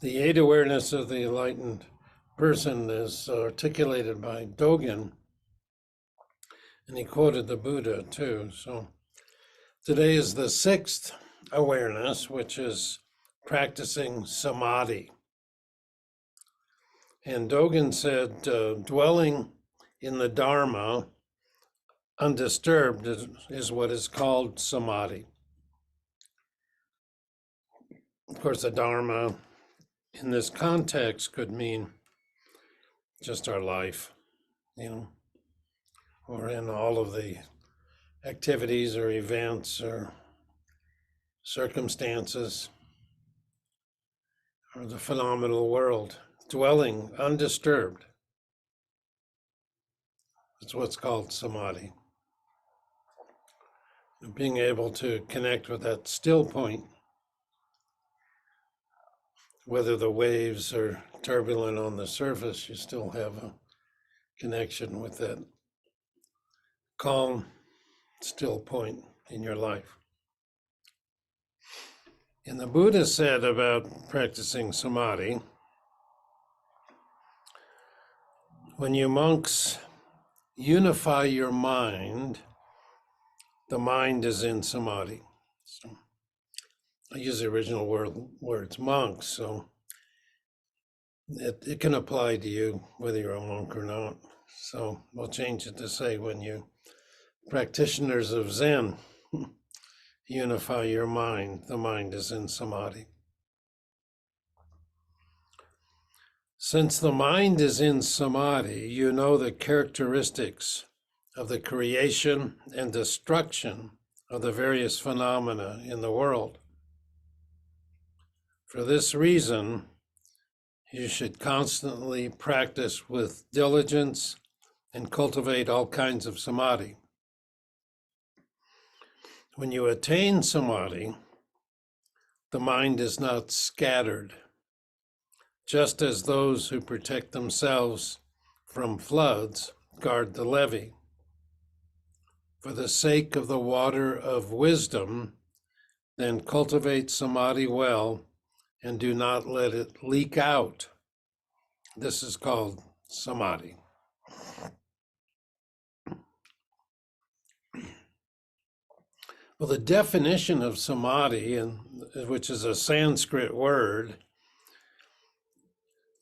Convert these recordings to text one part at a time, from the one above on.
The eight awareness of the enlightened person is articulated by Dogen, and he quoted the Buddha too. So today is the sixth awareness, which is practicing Samadhi. And Dogen said, dwelling in the Dharma undisturbed is what is called Samadhi. Of course, the Dharma in this context could mean just our life, or in all of the activities or events or circumstances or the phenomenal world, dwelling undisturbed. It's what's called Samadhi. Being able to connect with that still point, whether the waves are turbulent on the surface, you still have a connection with that calm, still point in your life. And the Buddha said about practicing Samadhi, when you monks unify your mind, the mind is in Samadhi. So I use the original words monks, so it can apply to you whether you're a monk or not. So we'll change it to say when you practitioners of Zen unify your mind, the mind is in Samadhi. Since the mind is in Samadhi, you know the characteristics of the creation and destruction of the various phenomena in the world. For this reason, you should constantly practice with diligence and cultivate all kinds of Samadhi. When you attain Samadhi, the mind is not scattered, just as those who protect themselves from floods guard the levee. For the sake of the water of wisdom, then cultivate Samadhi well and do not let it leak out. This is called Samadhi. Well, the definition of Samadhi, which is a Sanskrit word,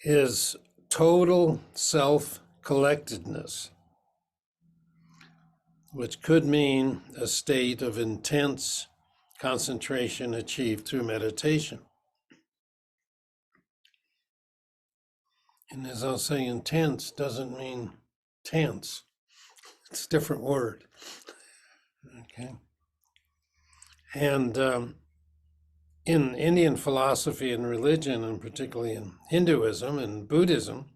is total self-collectedness, which could mean a state of intense concentration achieved through meditation. And as I'll say, intense doesn't mean tense. It's a different word. Okay. And in Indian philosophy and religion, and particularly in Hinduism and Buddhism,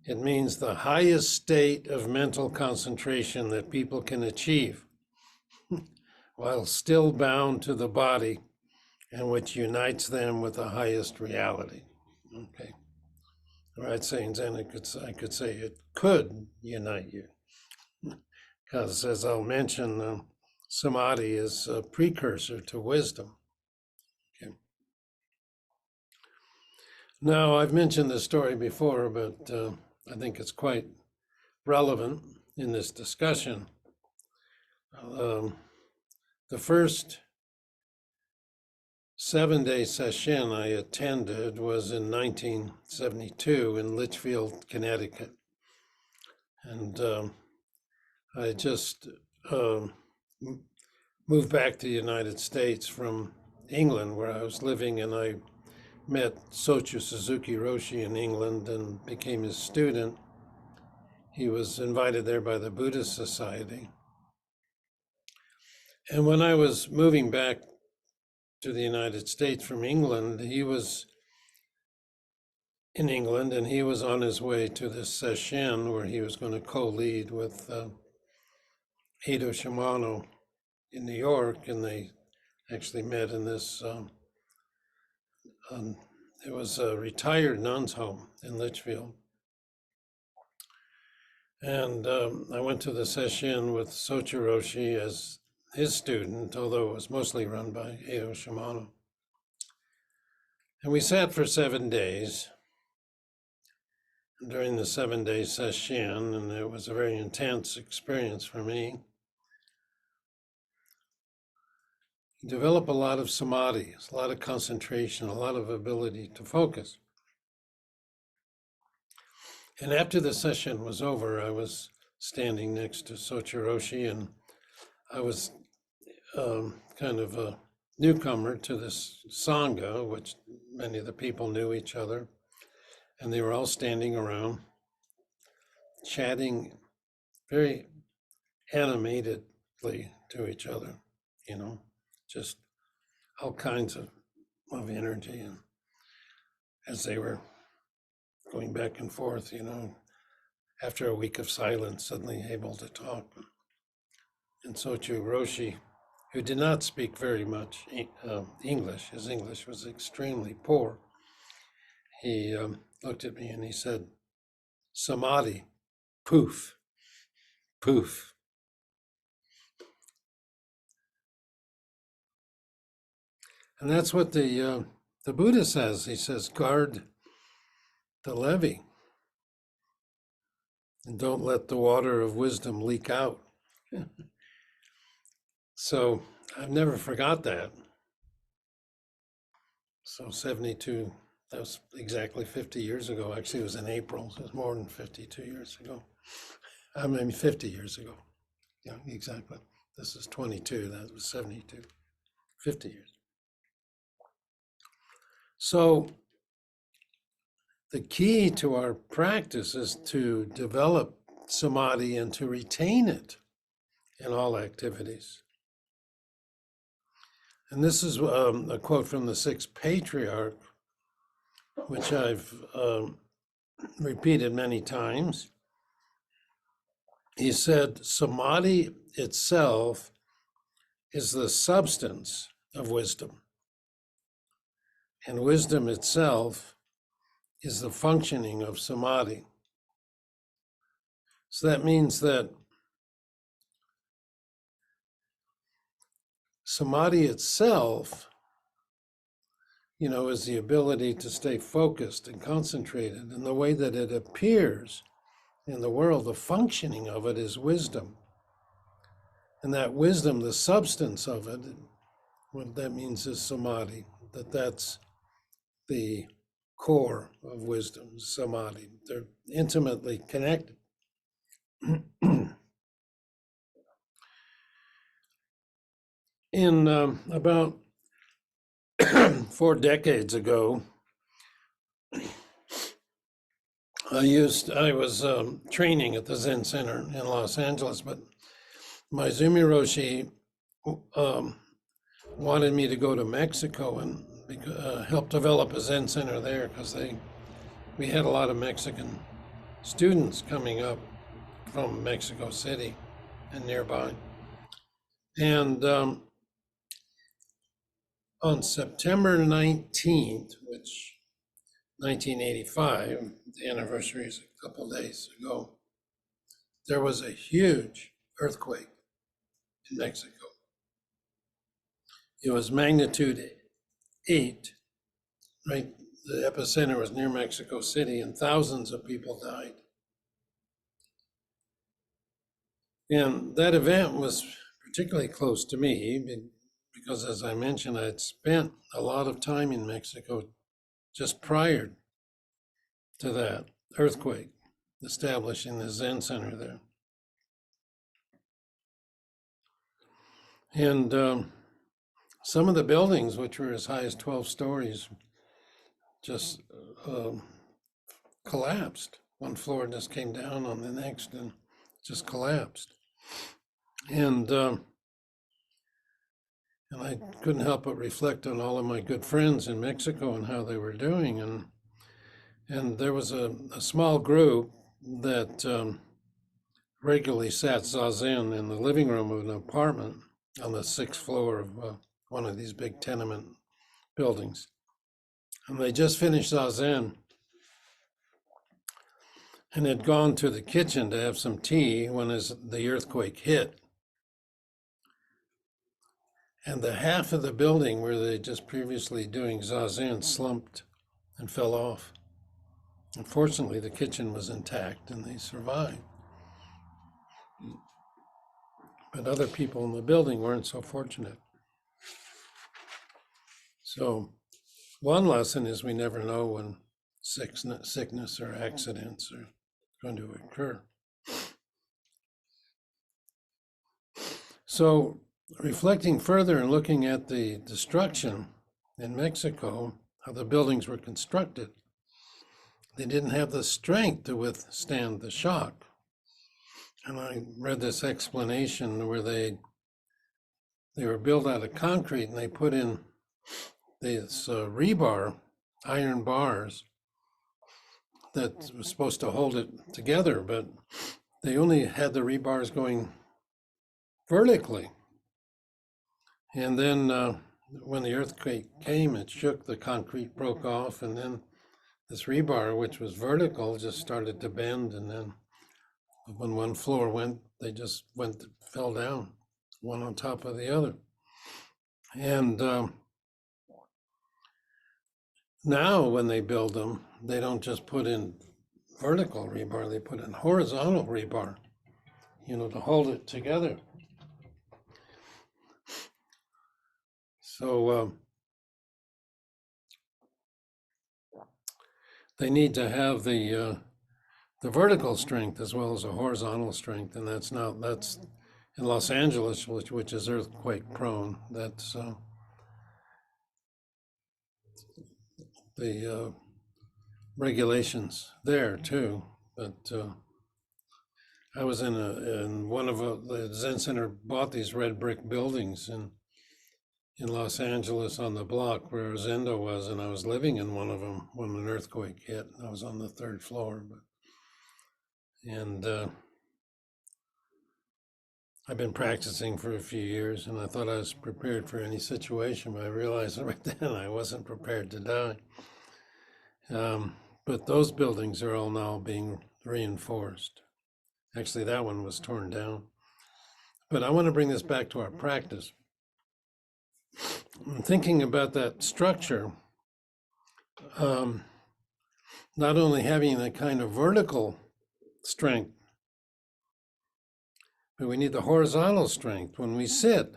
it means the highest state of mental concentration that people can achieve while still bound to the body, and which unites them with the highest reality. Okay. Right, saying Zen, I could say it could unite you. Because as I'll mention, Samadhi is a precursor to wisdom. Okay. Now, I've mentioned this story before, but I think it's quite relevant in this discussion. The first 7-day session I attended was in 1972 in Litchfield, Connecticut. And I just moved back to the United States from England, where I was living, and I met Sochu Suzuki Roshi in England and became his student. He was invited there by the Buddhist Society. And when I was moving back to the United States from England, he was in England, and he was on his way to this session where he was going to co-lead with Edo Shimano in New York, and they actually met in this, it was a retired nun's home in Litchfield. And I went to the session with Sochu Roshi as his student, although it was mostly run by Edo Shimano. And we sat for 7 days during the 7-day session, and it was a very intense experience for me. You develop a lot of samadhi, a lot of concentration, a lot of ability to focus. And after the session was over, I was standing next to Sochi Roshi, and I was kind of a newcomer to this Sangha, which many of the people knew each other, and they were all standing around, chatting very animatedly to each other, just all kinds of energy. And as they were going back and forth, after a week of silence, suddenly able to talk. And Sochi Roshi, who did not speak very much English, his English was extremely poor, he looked at me and he said, "Samadhi, poof, poof." And that's what the Buddha says. He says, guard the levee and don't let the water of wisdom leak out. So I've never forgot that. So 72, that was exactly 50 years ago. Actually, it was in April, so it was more than 52 years ago. I mean, 50 years ago. Yeah, exactly. This is 22, that was 72, 50 years. So the key to our practice is to develop samadhi and to retain it in all activities. And this is a quote from the sixth patriarch, which I've repeated many times. He said, samadhi itself is the substance of wisdom, and wisdom itself is the functioning of samadhi. So that means that samadhi itself, is the ability to stay focused and concentrated. And the way that it appears in the world, the functioning of it is wisdom. And that wisdom, the substance of it, what that means is samadhi, that's the core of wisdom, samadhi. They're intimately connected. In about 4 decades ago, I was training at the Zen Center in Los Angeles, but my Zumi Roshi wanted me to go to Mexico and help develop a Zen Center there, because we had a lot of Mexican students coming up from Mexico City and nearby. And on September 19th, which 1985, the anniversary is a couple days ago, there was a huge earthquake in Mexico. It was magnitude 8, right? The epicenter was near Mexico City, and thousands of people died. And that event was particularly close to me because, as I mentioned, I had spent a lot of time in Mexico just prior to that earthquake, establishing the Zen Center there. And some of the buildings, which were as high as 12 stories, just collapsed. One floor just came down on the next and just collapsed. And I couldn't help but reflect on all of my good friends in Mexico and how they were doing. And there was a small group that regularly sat zazen in the living room of an apartment on the 6th floor of one of these big tenement buildings. And they just finished zazen and had gone to the kitchen to have some tea when the earthquake hit. And the half of the building where they just previously doing zazen slumped and fell off. Unfortunately, the kitchen was intact and they survived. But other people in the building weren't so fortunate. So one lesson is we never know when sickness or accidents are going to occur. So reflecting further and looking at the destruction in Mexico, how the buildings were constructed, they didn't have the strength to withstand the shock. And I read this explanation where they were built out of concrete and they put in this rebar, iron bars that was supposed to hold it together, but they only had the rebars going vertically. And then when the earthquake came, it shook, the concrete broke off, and then this rebar, which was vertical, just started to bend. And then when one floor went, they just fell down, one on top of the other. And now when they build them, they don't just put in vertical rebar, they put in horizontal rebar, to hold it together. So they need to have the vertical strength as well as a horizontal strength, and that's in Los Angeles, which is earthquake prone. That's the regulations there too. But I was in one of the Zen Center bought these red brick buildings in Los Angeles on the block where Zendo was, and I was living in one of them when an earthquake hit. I was on the third floor, and I've been practicing for a few years, and I thought I was prepared for any situation, but I realized right then I wasn't prepared to die. But those buildings are all now being reinforced. Actually, that one was torn down. But I want to bring this back to our practice. I'm thinking about that structure, not only having that kind of vertical strength, but we need the horizontal strength. When we sit,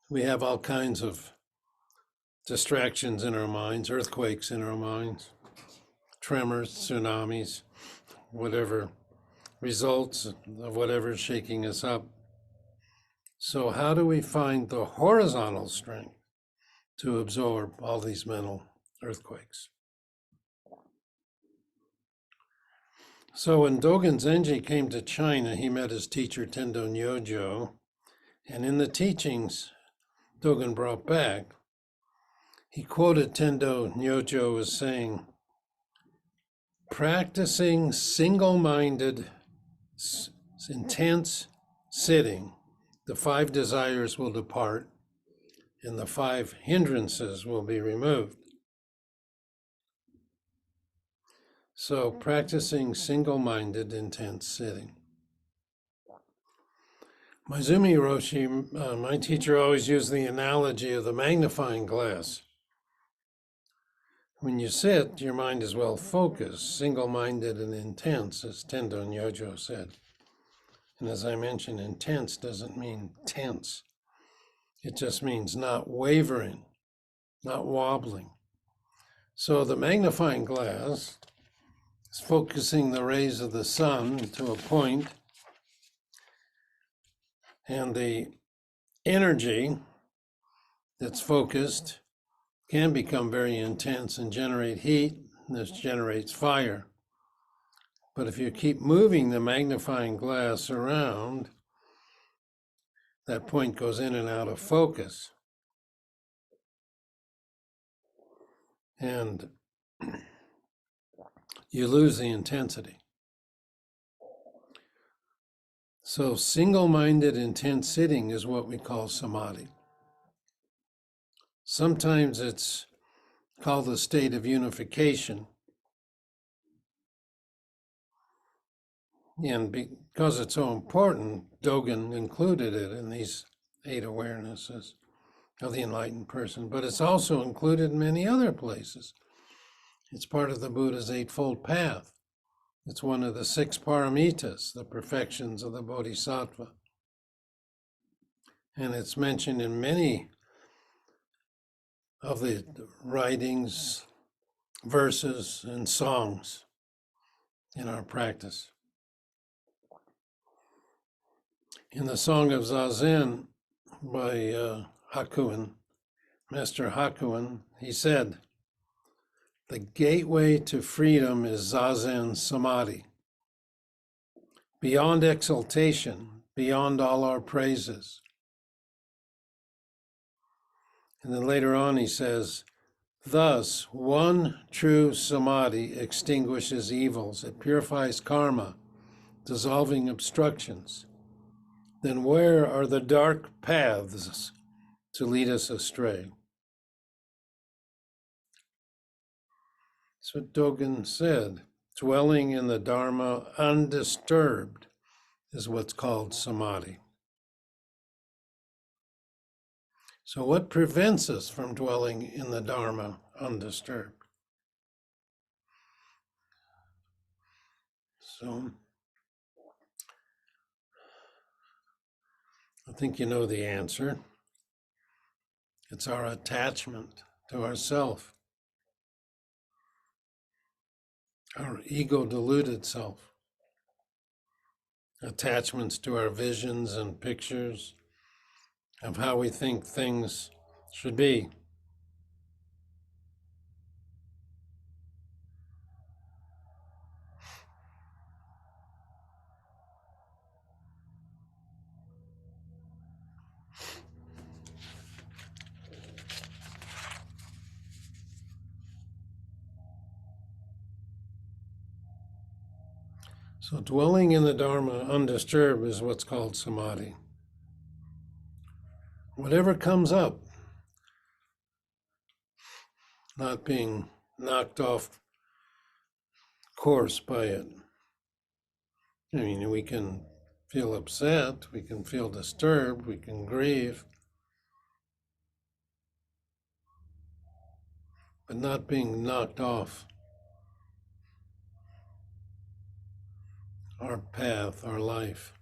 we have all kinds of distractions in our minds, earthquakes in our minds, tremors, tsunamis, whatever, results of whatever's shaking us up. So how do we find the horizontal strength to absorb all these mental earthquakes? So when Dogen Zenji came to China, he met his teacher Tendo Nyojo, and in the teachings Dogen brought back, he quoted Tendo Nyojo as saying, practicing single-minded, intense sitting, the 5 desires will depart and the 5 hindrances will be removed. So practicing single-minded, intense sitting. Maizumi Roshi, my teacher, always used the analogy of the magnifying glass. When you sit, your mind is well focused, single-minded and intense, as Tendo Nyojo said. And as I mentioned, intense doesn't mean tense. It just means not wavering, not wobbling. So the magnifying glass is focusing the rays of the sun to a point, and the energy that's focused can become very intense and generate heat, and this generates fire. But if you keep moving the magnifying glass around, that point goes in and out of focus. And you lose the intensity. So single-minded, intense sitting is what we call samadhi. Sometimes it's called the state of unification. And because it's so important, Dogen included it in these 8 awarenesses of the enlightened person, but it's also included in many other places. It's part of the Buddha's Eightfold Path. It's one of the 6 paramitas, the perfections of the Bodhisattva. And it's mentioned in many of the writings, verses, and songs in our practice. In the Song of Zazen by Master Hakuin, he said, "The gateway to freedom is Zazen Samadhi. Beyond exaltation, beyond all our praises." And then later on he says, "Thus, one true Samadhi extinguishes evils. It purifies karma, dissolving obstructions. Then where are the dark paths to lead us astray?" That's what Dogen said. Dwelling in the Dharma undisturbed is what's called Samadhi. So what prevents us from dwelling in the Dharma undisturbed? So I think you know the answer. It's our attachment to ourself, our ego-deluded self, attachments to our visions and pictures of how we think things should be. So dwelling in the Dharma undisturbed is what's called Samadhi. Whatever comes up, not being knocked off course by it. I mean, we can feel upset, we can feel disturbed, we can grieve, but not being knocked off our path, our life.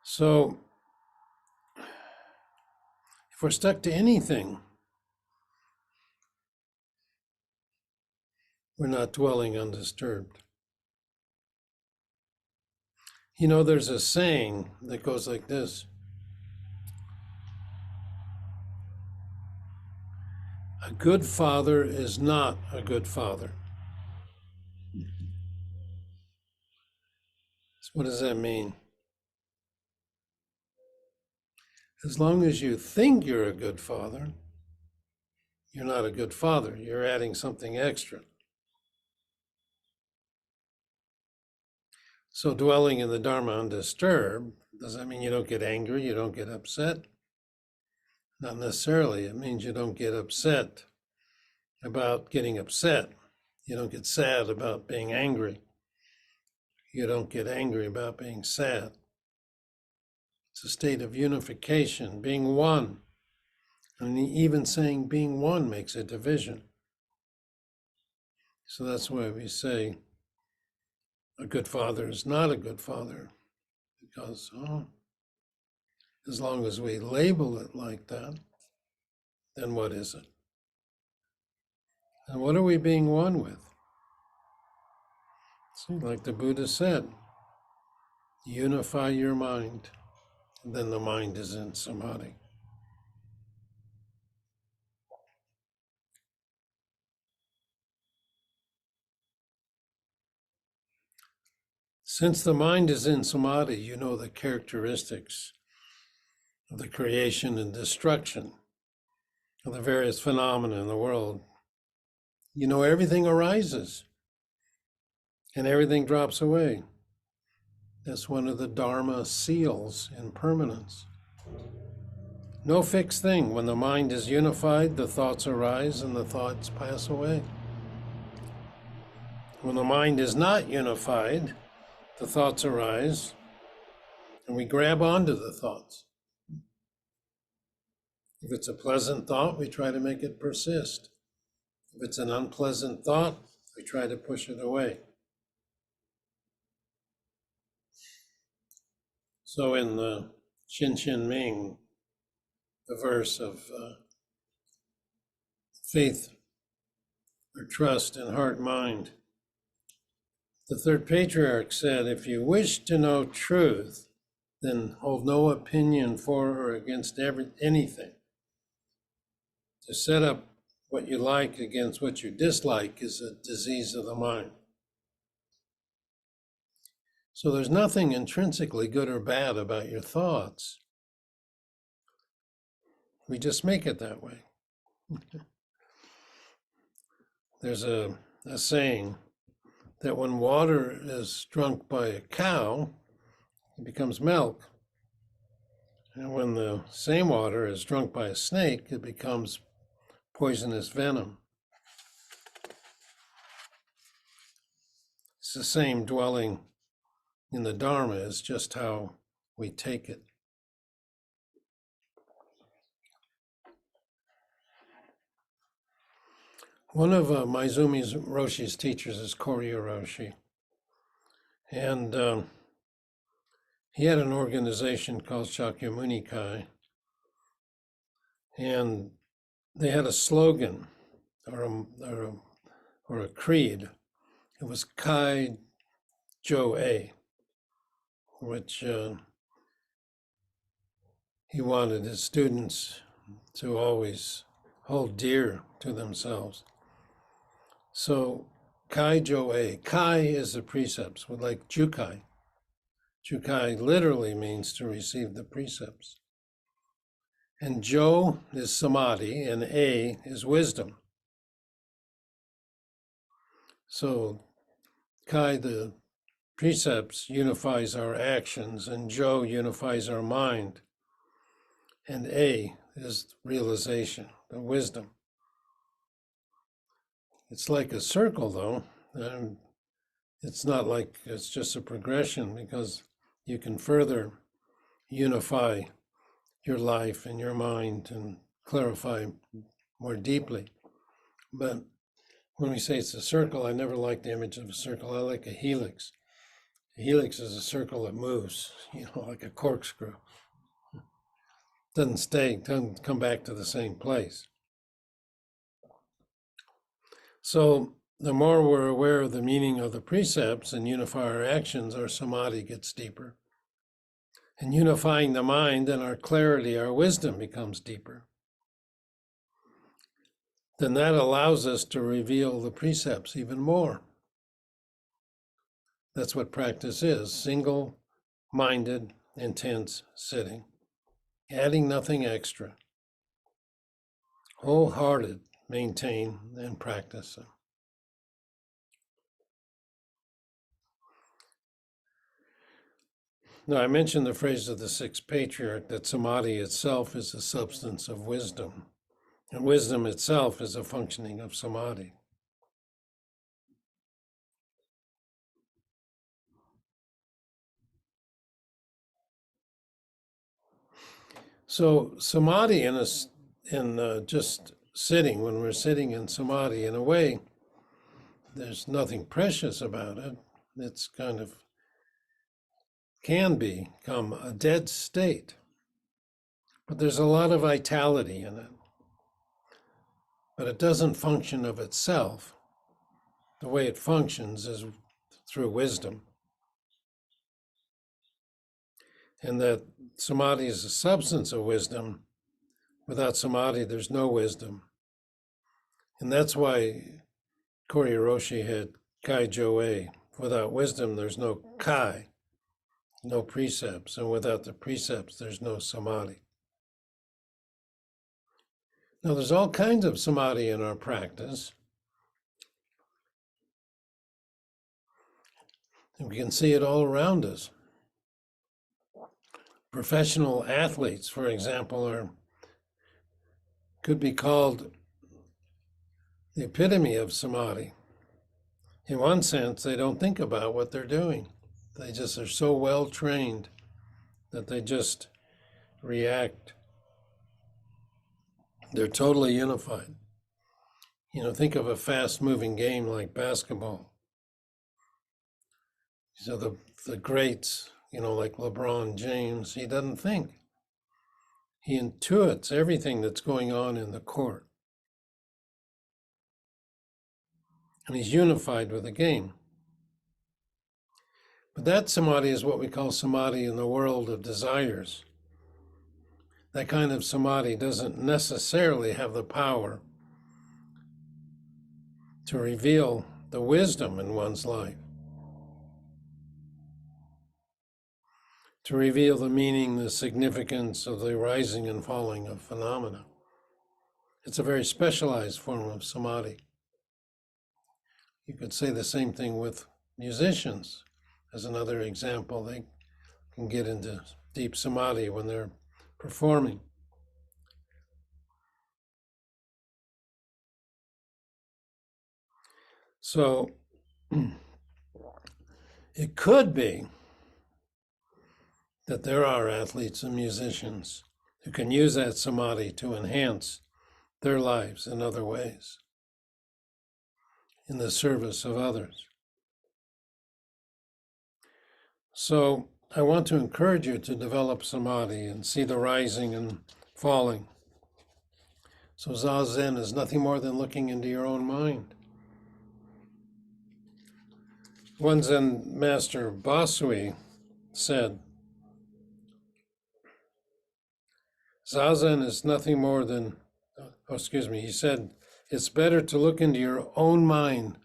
So, if we're stuck to anything, we're not dwelling undisturbed. You know, there's a saying that goes like this: a good father is not a good father. So what does that mean? As long as you think you're a good father, you're not a good father. You're adding something extra. So dwelling in the Dharma undisturbed, does that mean you don't get angry, you don't get upset? Not necessarily. It means you don't get upset about getting upset. You don't get sad about being angry. You don't get angry about being sad. It's a state of unification, being one. And even saying being one makes a division. So that's why we say a good father is not a good father, because as long as we label it like that, then what is it? And what are we being one with? See, like the Buddha said, unify your mind, and then the mind is in Samadhi. Since the mind is in Samadhi, you know the characteristics of the creation and destruction of the various phenomena in the world. You know everything arises and everything drops away. That's one of the Dharma seals in permanence. No fixed thing. When the mind is unified, the thoughts arise and the thoughts pass away. When the mind is not unified, the thoughts arise, and we grab onto the thoughts. If it's a pleasant thought, we try to make it persist. If it's an unpleasant thought, we try to push it away. So in the Shin Ming, the verse of faith or trust in heart mind, the third patriarch said, if you wish to know truth, then hold no opinion for or against anything. To set up what you like against what you dislike is a disease of the mind. So there's nothing intrinsically good or bad about your thoughts. We just make it that way. There's a saying that when water is drunk by a cow, it becomes milk. And when the same water is drunk by a snake, it becomes poisonous venom. It's the same dwelling in the Dharma, it's just how we take it. One of Maizumi Roshi's teachers is Koryo Roshi. And he had an organization called Shakyamuni Kai. And they had a slogan or a creed. It was Kai Jo A, which he wanted his students to always hold dear to themselves. So Kai Jo A, Kai is the precepts, like Jukai. Jukai literally means to receive the precepts. And Jo is Samadhi, and A is wisdom. So Kai, the precepts, unifies our actions, and Jo unifies our mind. And A is realization, the wisdom. It's like a circle, though, and it's not like it's just a progression, because you can further unify your life and your mind and clarify more deeply. But when we say it's a circle, I never liked the image of a circle. I like a helix. A helix is a circle that moves, like a corkscrew. Doesn't come back to the same place. So the more we're aware of the meaning of the precepts and unify our actions, our samadhi gets deeper. And unifying the mind and our clarity, our wisdom becomes deeper. Then that allows us to reveal the precepts even more. That's what practice is, single-minded, intense sitting, adding nothing extra, wholehearted, maintain and practice. Now, I mentioned the phrase of the sixth patriarch that samadhi itself is a substance of wisdom, and wisdom itself is a functioning of samadhi. So samadhi in just sitting, when we're sitting in samadhi, in a way, there's nothing precious about it. It's kind of can become a dead state, but there's a lot of vitality in it. But it doesn't function of itself. The way it functions is through wisdom. And that samadhi is a substance of wisdom. Without samadhi, there's no wisdom. And that's why Koryo Roshi had Kai Jo A. Without wisdom, there's no Kai, no precepts. And without the precepts, there's no samadhi. Now, there's all kinds of samadhi in our practice. And we can see it all around us. Professional athletes, for example, could be called the epitome of samadhi. in one sense, they don't think about what they're doing. They just are so well trained that they just react. They're totally unified. Think of a fast moving game like basketball. So the greats, like LeBron James, he doesn't think. He intuits everything that's going on in the court. And he's unified with the game. But that samadhi is what we call samadhi in the world of desires. That kind of samadhi doesn't necessarily have the power to reveal the wisdom in one's life, to reveal the meaning, the significance of the rising and falling of phenomena. It's a very specialized form of samadhi. You could say the same thing with musicians. As another example, they can get into deep samadhi when they're performing. So it could be that there are athletes and musicians who can use that samadhi to enhance their lives in other ways, in the service of others. So I want to encourage you to develop samadhi and see the rising and falling. So Zazen is nothing more than looking into your own mind. One Zen master, Basui, said, Zazen is nothing more than, he said, it's better to look into your own mind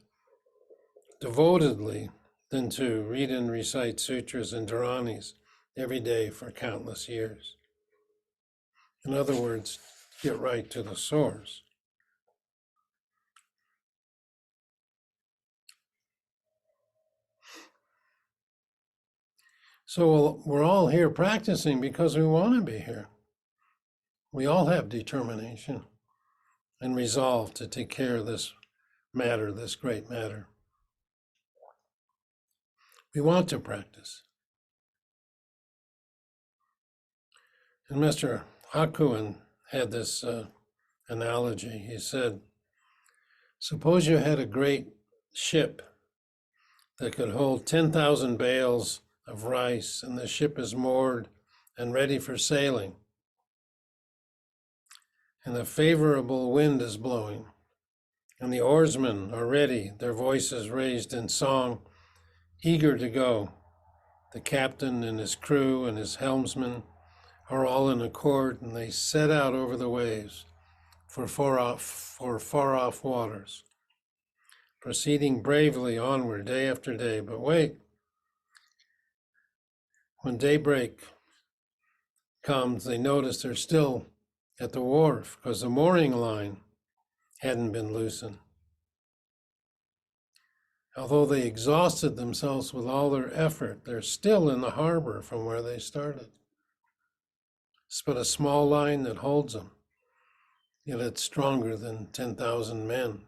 devotedly than to read and recite sutras and dharanis every day for countless years. In other words, get right to the source. So we're all here practicing because we want to be here. We all have determination and resolve to take care of this matter, this great matter. We want to practice. And Mr. Hakuin had this analogy. He said, suppose you had a great ship that could hold 10,000 bales of rice, and the ship is moored and ready for sailing. And a favorable wind is blowing, and the oarsmen are ready, their voices raised in song, eager to go. The captain and his crew and his helmsman are all in accord, and they set out over the waves for far off waters, proceeding bravely onward day after day. But wait, when daybreak comes, they notice they're still at the wharf because the mooring line hadn't been loosened. Although they exhausted themselves with all their effort, they're still in the harbor from where they started. It's but a small line that holds them, yet it's stronger than 10,000 men.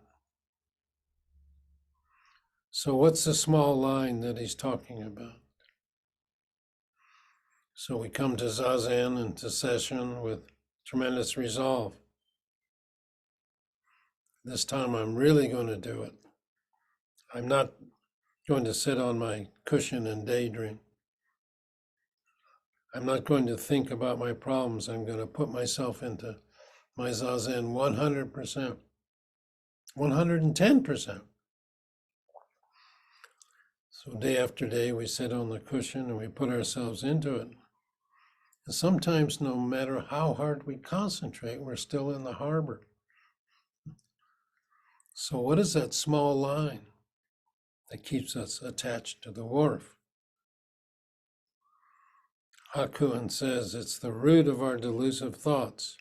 So what's the small line that he's talking about? So we come to Zazen and to session with tremendous resolve. This time I'm really going to do it. I'm not going to sit on my cushion and daydream. I'm not going to think about my problems. I'm going to put myself into my Zazen 100%, 110%. So day after day, we sit on the cushion and we put ourselves into it. And sometimes, no matter how hard we concentrate, we're still in the harbor. So what is that small line that keeps us attached to the wharf? Hakuin says it's the root of our delusive thoughts.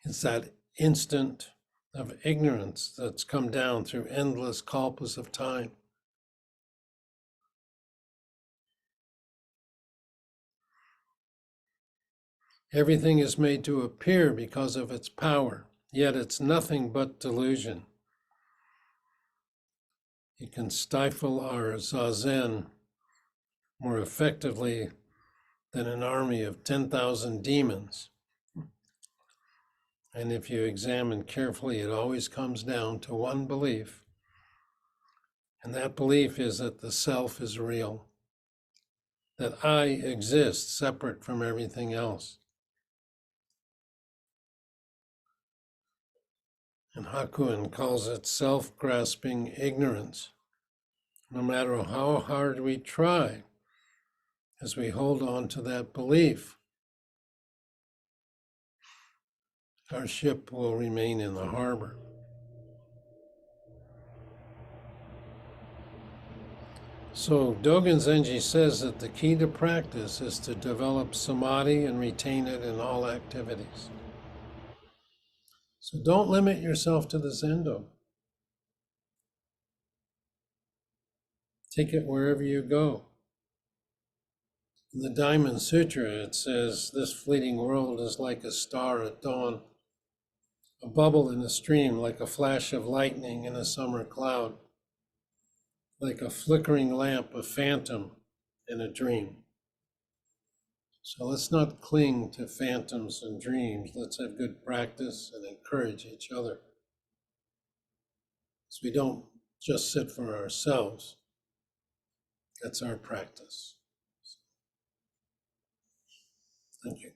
It's that instant of ignorance that's come down through endless kalpas of time. Everything is made to appear because of its power, yet it's nothing but delusion. You can stifle our zazen more effectively than an army of 10,000 demons. And if you examine carefully, it always comes down to one belief. And that belief is that the self is real, that I exist separate from everything else. And Hakuin calls it self-grasping ignorance. No matter how hard we try, as we hold on to that belief, our ship will remain in the harbor. So Dogen Zenji says that the key to practice is to develop samadhi and retain it in all activities. So don't limit yourself to the Zendo. Take it wherever you go. In the Diamond Sutra, it says, this fleeting world is like a star at dawn, a bubble in a stream, like a flash of lightning in a summer cloud, like a flickering lamp, a phantom in a dream. So let's not cling to phantoms and dreams. Let's have good practice and encourage each other. So we don't just sit for ourselves. That's our practice. Thank you.